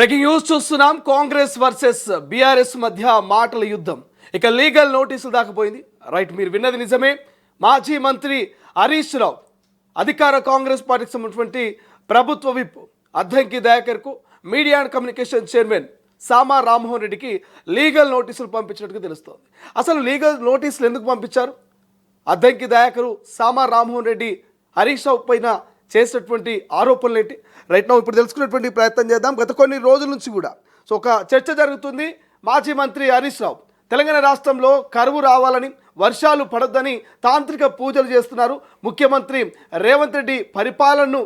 Breaking news చూస్తున్నాం. Congress versus BRS మధ్య మాటల యుద్ధం ఇక లీగల్ నోటీసులు దాకపోయింది. రైట్, మీరు విన్నది నిజమే. మాజీ మంత్రి హరీష్ రావు అధికార కాంగ్రెస్ పార్టీకి సంబంధించినటువంటి ప్రభుత్వ విప్ అద్దంకి దయాకర్కు media and communication chairman Sama Rammohan రెడ్డికి లీగల్ నోటీసులు పంపించినట్టుగా తెలుస్తోంది. అసలు లీగల్ నోటీసులు ఎందుకు పంపించారు? అద్దంకి దయాకరు సామా రామ్మోహన్ రెడ్డి హరీష్ రావు పైన చేసినటువంటి ఆరోపణలు ఏంటి? రైట్ నౌ ఇప్పుడు తెలుసుకునేటువంటి ప్రయత్నం చేద్దాం. గత కొన్ని రోజుల నుంచి కూడా ఒక చర్చ జరుగుతుంది. మాజీ మంత్రి హరీష్ రావు తెలంగాణ రాష్ట్రంలో కరువు రావాలని, వర్షాలు పడొద్దని తాంత్రిక పూజలు చేస్తున్నారు. ముఖ్యమంత్రి రేవంత్ రెడ్డి పరిపాలనను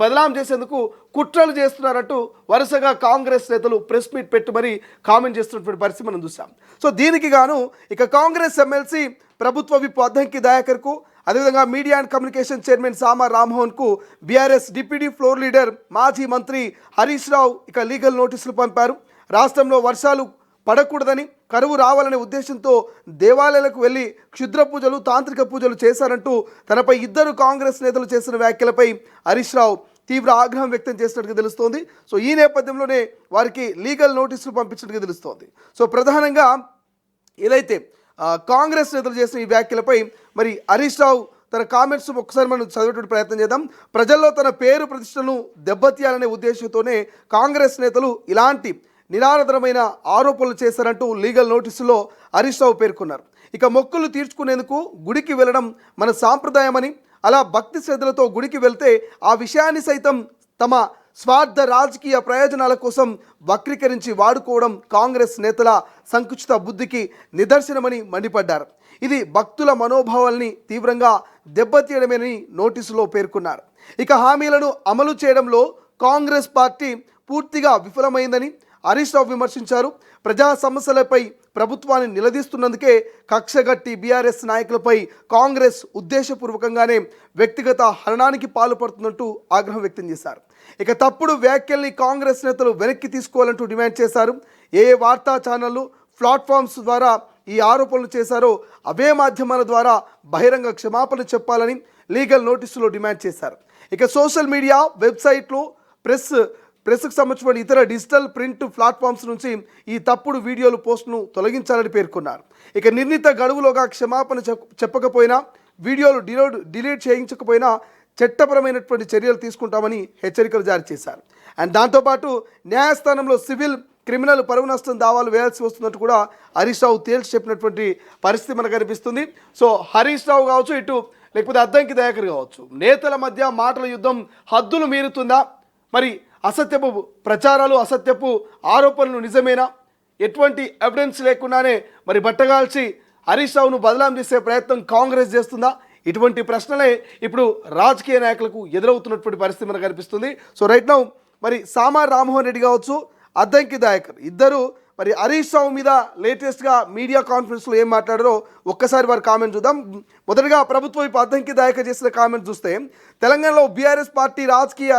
బదలాం చేసేందుకు కుట్రలు చేస్తున్నారంటూ వరుసగా కాంగ్రెస్ నేతలు ప్రెస్ మీట్ పెట్టి కామెంట్ చేస్తున్నటువంటి పరిస్థితి మనం చూసాం. సో దీనికి గాను ఇక కాంగ్రెస్ ఎమ్మెల్సీ ప్రభుత్వ విప్ అద్దంకి దయాకర్కు, అదేవిధంగా media and communication chairman Sama రామ్మోహన్కు బీఆర్ఎస్ డిప్యూటీ ఫ్లోర్ లీడర్ మాజీ మంత్రి హరీష్ రావు ఇక లీగల్ నోటీసులు పంపారు. రాష్ట్రంలో వర్షాలు పడకూడదని, కరువు రావాలనే ఉద్దేశంతో దేవాలయాలకు వెళ్ళి క్షుద్ర పూజలు, తాంత్రిక పూజలు చేశారంటూ తనపై ఇద్దరు కాంగ్రెస్ నేతలు చేసిన వ్యాఖ్యలపై హరీష్ రావు తీవ్ర ఆగ్రహం వ్యక్తం చేసినట్టుగా తెలుస్తోంది. సో ఈ నేపథ్యంలోనే వారికి లీగల్ నోటీసులు పంపించినట్టుగా తెలుస్తోంది. సో ప్రధానంగా ఏదైతే కాంగ్రెస్ నేతలు చేసిన ఈ వ్యాఖ్యలపై హరీష్ రావు తన కామెంట్స్ ఒకసారి మనం చదివేటువంటి ప్రయత్నం చేద్దాం. ప్రజల్లో తన పేరు ప్రతిష్టను దెబ్బతీయాలనే ఉద్దేశంతోనే కాంగ్రెస్ నేతలు ఇలాంటి నిరాధారమైన ఆరోపణలు చేశారంటూ లీగల్ నోటీసులో హరీష్ రావు పేర్కొన్నారు. ఇక మొక్కులు తీర్చుకునేందుకు గుడికి వెళ్ళడం మన సాంప్రదాయమని, అలా భక్తి శ్రద్ధలతో గుడికి వెళ్తే ఆ విషయాన్ని సైతం తమ స్వార్థ రాజకీయ ప్రయోజనాల కోసం వక్రీకరించి వాడుకోవడం కాంగ్రెస్ నేతల సంకుచిత బుద్ధికి నిదర్శనమని మండిపడ్డారు. ఇది భక్తుల మనోభావాల్ని తీవ్రంగా దెబ్బతీయడమేనని నోటీసులో పేర్కొన్నారు. ఇక హామీలను అమలు చేయడంలో కాంగ్రెస్ పార్టీ పూర్తిగా విఫలమైందని హరీష్ రావు విమర్శించారు. ప్రజా సమస్యలపై ప్రభుత్వాన్ని నిలదీస్తున్నందుకే కక్షగట్టి బీఆర్ఎస్ నాయకులపై కాంగ్రెస్ ఉద్దేశపూర్వకంగానే వ్యక్తిగత హరణానికి పాల్పడుతున్నట్టు ఆగ్రహం వ్యక్తం చేశారు. ఇక తప్పుడు వ్యాఖ్యల్ని కాంగ్రెస్ నేతలు వెనక్కి తీసుకోవాలంటూ డిమాండ్ చేశారు. ఏ వార్తా ఛానళ్లు, ప్లాట్ఫామ్స్ ద్వారా ఈ ఆరోపణలు చేశారో అవే మాధ్యమాల ద్వారా బహిరంగ క్షమాపణ చెప్పాలని లీగల్ నోటీసులో డిమాండ్ చేశారు. ఇక సోషల్ మీడియా, వెబ్సైట్లు, ప్రెస్కు సంబంధించిన ఇతర డిజిటల్ ప్రింట్ ప్లాట్ఫామ్స్ నుంచి ఈ తప్పుడు వీడియోలు పోస్టును తొలగించాలని పేర్కొన్నారు. ఇక నిర్ణీత గడువులోగా క్షమాపణ చెప్పకపోయినా, వీడియోలు డిలీట్ చేయించకపోయినా చట్టపరమైనటువంటి చర్యలు తీసుకుంటామని హెచ్చరికలు జారీ చేశారు. అండ్ దాంతోపాటు న్యాయస్థానంలో సివిల్, క్రిమినల్ పరువు నష్టం దావాలు వేయాల్సి వస్తున్నట్టు కూడా హరీష్ రావు తేల్చి చెప్పినటువంటి పరిస్థితి మనకు కనిపిస్తుంది. సో హరీష్ రావు కావచ్చు, ఇటు లేకపోతే అద్దంకి దయాకర్ కావచ్చు, నేతల మధ్య మాటల యుద్ధం హద్దులు మీరుతుందా? అసత్యపు ప్రచారాలు, అసత్యపు ఆరోపణలు నిజమేనా? ఎటువంటి ఎవిడెన్స్ లేకుండానే బట్టగాల్చి హరీష్ రావును బదలాం చేసే ప్రయత్నం కాంగ్రెస్ చేస్తుందా? ఇటువంటి ప్రశ్నలే ఇప్పుడు రాజకీయ నాయకులకు ఎదురవుతున్నటువంటి పరిస్థితి మనకు కనిపిస్తుంది. సో రైట్ నౌ సామా రామ్మోహన్ రెడ్డి కావచ్చు, అద్దంకి దయాకర్ ఇద్దరు హరీష్ రావు మీద లేటెస్ట్గా మీడియా కాన్ఫరెన్స్లో ఏం మాట్లాడారో ఒక్కసారి వారి కామెంట్ చూద్దాం. మొదటగా ప్రభుత్వం ఇప్పుడు అద్దంకి దయాకర్ చేసిన కామెంట్ చూస్తే, తెలంగాణలో బీఆర్ఎస్ పార్టీ రాజకీయ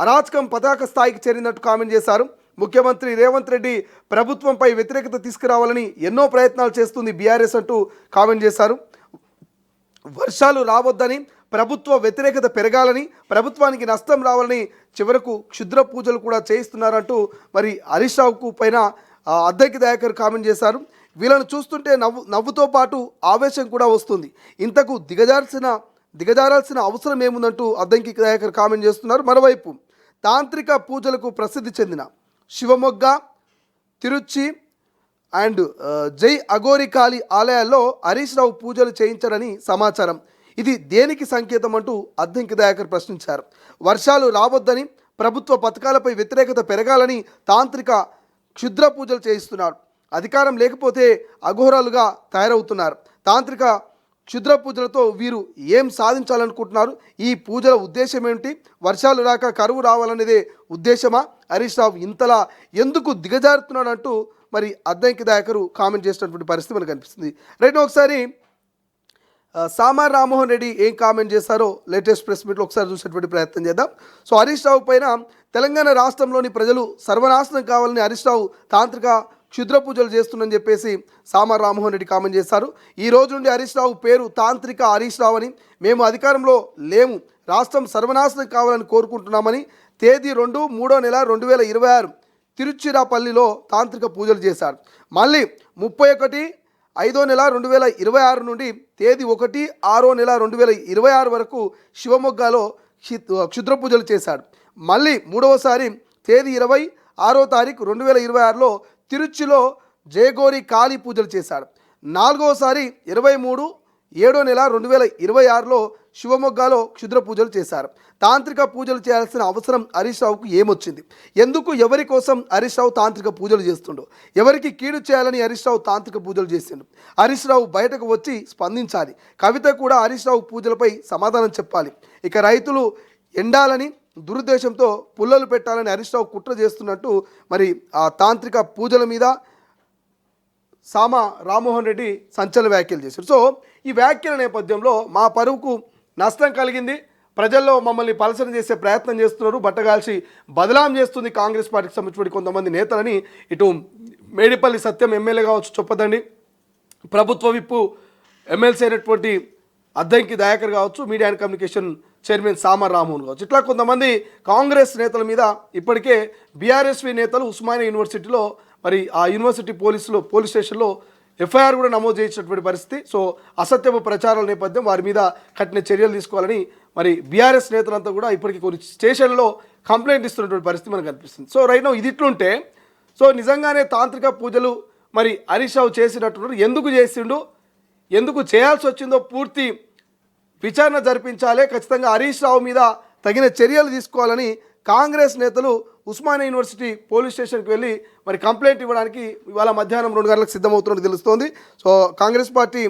అరాచకం పతాక స్థాయికి చేరినట్టు కామెంట్ చేశారు. ముఖ్యమంత్రి రేవంత్ రెడ్డి ప్రభుత్వంపై వ్యతిరేకత తీసుకురావాలని ఎన్నో ప్రయత్నాలు చేస్తుంది బీఆర్ఎస్ అంటూ కామెంట్ చేశారు. వర్షాలు రావద్దని, ప్రభుత్వ వ్యతిరేకత పెరగాలని, ప్రభుత్వానికి నష్టం రావాలని చివరకు క్షుద్ర పూజలు కూడా చేయిస్తున్నారంటూ హరీష్ రావుకు పైన అద్దంకి దయాకర్ కామెంట్ చేశారు. వీళ్ళను చూస్తుంటే నవ్వుతో పాటు ఆవేశం కూడా వస్తుంది. ఇంతకు దిగజారాల్సిన అవసరం ఏముందంటూ అద్దంకి దయాకర్ కామెంట్ చేస్తున్నారు. మరోవైపు తాంత్రిక పూజలకు ప్రసిద్ధి చెందిన శివమొగ్గ, తిరుచి అండ్ జై అఘోరికాళి ఆలయాల్లో హరీష్ రావు పూజలు చేయించారని సమాచారం. ఇది దేనికి సంకేతం అంటూ అద్దంకి దయాకర్ ప్రశ్నించారు. వర్షాలు రావద్దని, ప్రభుత్వ పథకాలపై వ్యతిరేకత పెరగాలని తాంత్రిక క్షుద్ర పూజలు చేయిస్తున్నారు. అధికారం లేకపోతే అఘోరాలుగా తయారవుతున్నారు. తాంత్రిక క్షుద్ర పూజలతో వీరు ఏం సాధించాలనుకుంటున్నారు? ఈ పూజల ఉద్దేశం ఏమిటి? వర్షాలు రాక కరువు రావాలనేదే ఉద్దేశమా? హరీష్ రావు ఇంతలా ఎందుకు దిగజారుతున్నాడు అంటూ అద్దంకి దయాకరు కామెంట్ చేసినటువంటి పరిస్థితి మనకు కనిపిస్తుంది. రైట్, ఒకసారి సామా రామ్మోహన్ రెడ్డి ఏం కామెంట్ చేశారో లేటెస్ట్ ప్రెస్ మీట్లో ఒకసారి చూసేటువంటి ప్రయత్నం చేద్దాం. సో హరీష్ రావు పైన తెలంగాణ రాష్ట్రంలోని ప్రజలు సర్వనాశనం కావాలని హరీష్ రావు తాంత్రిక క్షుద్ర పూజలు చేస్తుందని చెప్పేసి సామా రామ్మోహన్ రెడ్డి కామెంట్ చేశారు. ఈ రోజు నుండి హరీష్ రావు పేరు తాంత్రిక హరీష్ రావు అని, మేము అధికారంలో లేము, రాష్ట్రం సర్వనాశనం కావాలని కోరుకుంటున్నామని తేదీ 2/3/2026 తిరుచిరాపల్లిలో తాంత్రిక పూజలు చేశాడు. మళ్ళీ 31/5/2026 నుండి తేదీ 1/6/2026 వరకు శివమొగ్గలో క్షుద్ర పూజలు చేశాడు. మళ్ళీ మూడవసారి తేదీ 26/6/2026లో తిరుచిలో జయగోరి కాళీ పూజలు చేశాడు. నాలుగవసారి 23/7/2026లో శివమొగ్గలో క్షుద్ర పూజలు చేశారు. తాంత్రిక పూజలు చేయాల్సిన అవసరం హరీష్ రావుకు ఏమొచ్చింది? ఎందుకు ఎవరి కోసం హరీష్ రావు తాంత్రిక పూజలు చేస్తుండో? ఎవరికి కీడు చేయాలని హరీష్ రావు తాంత్రిక పూజలు చేసిండు? హరీష్ రావు బయటకు వచ్చి స్పందించాలి. కవిత కూడా హరీష్ రావు పూజలపై సమాధానం చెప్పాలి. ఇక రైతులు ఎండాలని దురుద్దేశంతో పుల్లలు పెట్టాలని హరీష్ రావు కుట్ర చేస్తున్నట్టు మరి ఆ తాంత్రిక పూజల మీద సామా రామ్మోహన్ రెడ్డి సంచలన వ్యాఖ్యలు చేశారు. సో ఈ వ్యాఖ్యల నేపథ్యంలో మా పరువుకు నష్టం కలిగింది, ప్రజల్లో మమ్మల్ని పలసన చేసే ప్రయత్నం చేస్తున్నారు, బట్టగాల్చి బదలాం చేస్తుంది కాంగ్రెస్ పార్టీకి సంబంధించిన కొంతమంది నేతలని ఇటు మేడిపల్లి సత్యం ఎమ్మెల్యే కావచ్చు చొప్పదండి, ప్రభుత్వ విప్పు ఎమ్మెల్సీ అయినటువంటి అద్దంకి దయాకర్ కావచ్చు, media and communication chairman Sama Rammohan కావచ్చు, ఇట్లా కొంతమంది కాంగ్రెస్ నేతల మీద ఇప్పటికే బీఆర్ఎస్వి నేతలు ఉస్మానియా యూనివర్సిటీలో మరి ఆ యూనివర్సిటీ పోలీస్ స్టేషన్లో ఎఫ్ఐఆర్ కూడా నమోదు చేసినటువంటి పరిస్థితి. సో అసత్యపు ప్రచారాల నేపథ్యం వారి మీద కఠిన చర్యలు తీసుకోవాలని మరి బీఆర్ఎస్ నేతలంతా కూడా ఇప్పటికీ కొన్ని స్టేషన్లో కంప్లైంట్ ఇస్తున్నటువంటి పరిస్థితి మనకు కనిపిస్తుంది. సో రైట్ నౌ ఇది ఇట్లుంటే సో నిజంగానే తాంత్రిక పూజలు మరి హరీష్ రావు చేసినట్టున్నారు. ఎందుకు చేసిండు, ఎందుకు చేయాల్సి వచ్చిందో పూర్తి విచారణ జరిపించాలి, ఖచ్చితంగా హరీష్ రావు మీద తగిన చర్యలు తీసుకోవాలని కాంగ్రెస్ నేతలు ఉస్మానియా యూనివర్సిటీ పోలీస్ స్టేషన్కి వెళ్ళి మరి కంప్లైంట్ ఇవ్వడానికి ఇవాళ మధ్యాహ్నం 2 గంటలకు సిద్ధమవుతున్నట్టు తెలుస్తోంది. సో కాంగ్రెస్ పార్టీ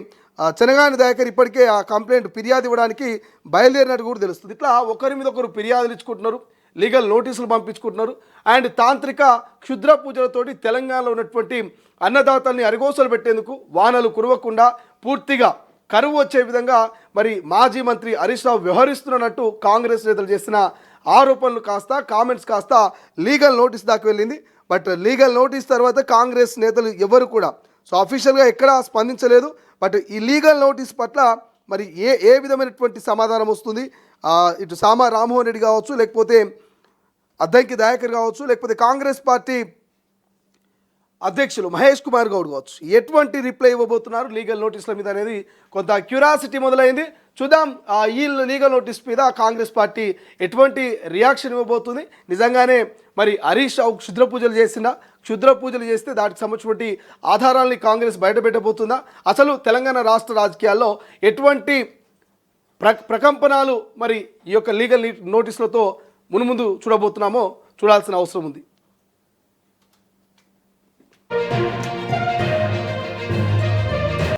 చెనగాని దయాకర్ ఇప్పటికే ఆ కంప్లైంట్ ఫిర్యాదు ఇవ్వడానికి బయలుదేరినట్టు కూడా తెలుస్తుంది. ఇట్లా ఒకరి మీద ఒకరు ఫిర్యాదులు ఇచ్చుకుంటున్నారు, లీగల్ నోటీసులు పంపించుకుంటున్నారు. అండ్ తాంత్రిక క్షుద్ర పూజలతోటి తెలంగాణలో ఉన్నటువంటి అన్నదాతల్ని అరిగోసలు పెట్టేందుకు వానలు కురవకుండా పూర్తిగా కరువు వచ్చే విధంగా మరి మాజీ మంత్రి హరీష్ రావు వ్యవహరిస్తున్నట్టు కాంగ్రెస్ నేతలు చేసిన ఆరోపణలు కాస్త కామెంట్స్ కాస్త లీగల్ నోటీస్ దాకా వెళ్ళింది. బట్ లీగల్ నోటీస్ తర్వాత కాంగ్రెస్ నేతలు ఎవరు కూడా సో అఫీషియల్గా ఎక్కడా స్పందించలేదు. బట్ ఈ లీగల్ నోటీస్ పట్ల మరి ఏ విధమైనటువంటి సమాధానం వస్తుంది, ఇటు సామా రామ్మోహన్ రెడ్డి కావచ్చు, లేకపోతే అద్దంకి దయాకర్ కావచ్చు, లేకపోతే కాంగ్రెస్ పార్టీ అధ్యక్షులు మహేష్ కుమార్ గౌడ్ కావచ్చు, ఎటువంటి రిప్లై ఇవ్వబోతున్నారు లీగల్ నోటీసుల మీద అనేది కొంత క్యూరియాసిటీ మొదలైంది. చూద్దాం ఈ లీగల్ నోటీస్ మీద కాంగ్రెస్ పార్టీ ఎటువంటి రియాక్షన్ ఇవ్వబోతుంది. నిజంగానే మరి హరీష్ రావు క్షుద్ర పూజలు చేస్తే దానికి సంబంధించినటువంటి ఆధారాలని కాంగ్రెస్ బయటపెట్టబోతుందా? అసలు తెలంగాణ రాష్ట్ర రాజకీయాల్లో ఎటువంటి ప్రకంపనాలు మరి ఈ యొక్క లీగల్ నోటీసులతో మునుముందు చూడబోతున్నామో చూడాల్సిన అవసరం ఉంది.